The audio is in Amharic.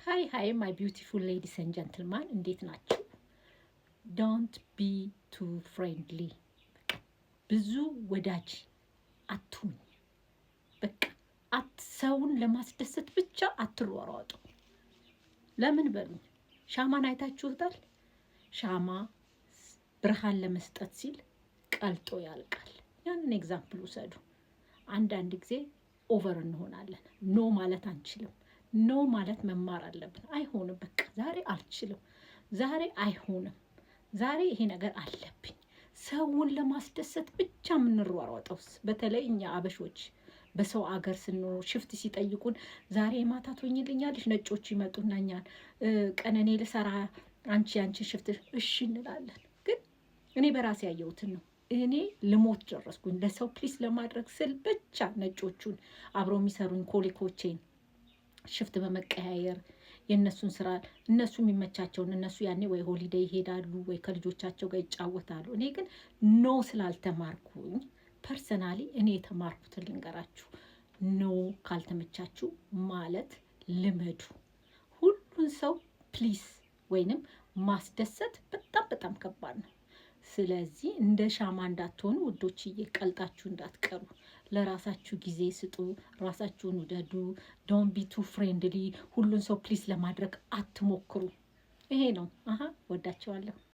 ሃይ ማይ ቢዩቲፉል ሌዲስ ኤንድ ጀንትልማን እንዴት ናችሁ? ዶንት ቢ ቱ ፍሬንድሊ። ብዙ ወዳጅ አትሁን። በቃ ሰውን ለማስደሰት ብቻ አትሯሯጡ። ለምን በሉኝ፣ ሻማን አይታችሁታል? ሻማ ብርሃን ለመስጠት ሲል ቀልጦ ያልቃል። ያንን ኤግዛምፕል ውሰዱ። አንዳንድ ጊዜ ኦቨር እንሆናለን። ኖ ማለት አንችልም። ኖ ማለት መማር አለብን። አይሆንም፣ በቃ ዛሬ አልችልም፣ ዛሬ አይሆንም፣ ዛሬ ይሄ ነገር አለብኝ። ሰውን ለማስደሰት ብቻ የምንሯሯጠውስ በተለይ እኛ አበሾች በሰው አገር ስንኖር ሽፍት ሲጠይቁን ዛሬ ማታ ትሆኝልኛለሽ፣ ነጮች ይመጡና እኛን ቀነኔ ልሰራ አንቺ ሽፍት እሺ እንላለን። ግን እኔ በራሴ ያየሁትን ነው። እኔ ልሞት ደረስኩኝ ለሰው ፕሊስ ለማድረግ ስል ብቻ ነጮቹን አብረው የሚሰሩኝ ኮሊኮቼን ሽፍት በመቀያየር የእነሱን ስራ እነሱ የሚመቻቸውን እነሱ ያኔ ወይ ሆሊዴይ ይሄዳሉ ወይ ከልጆቻቸው ጋር ይጫወታሉ። እኔ ግን ኖ ስላልተማርኩኝ ፐርሰናሊ እኔ የተማርኩትን ልንገራችሁ። ኖ ካልተመቻችሁ ማለት ልመዱ። ሁሉን ሰው ፕሊስ ወይንም ማስደሰት በጣም ከባድ ነው። ስለዚህ እንደ ሻማ እንዳትሆኑ ውዶችዬ፣ ቀልጣችሁ እንዳትቀሩ። ለራሳችሁ ጊዜ ስጡ፣ ራሳችሁን ውደዱ። ዶንት ቢ ቱ ፍሬንድሊ። ሁሉን ሰው ፕሊስ ለማድረግ አትሞክሩ። ይሄ ነው። ወዳቸዋለሁ።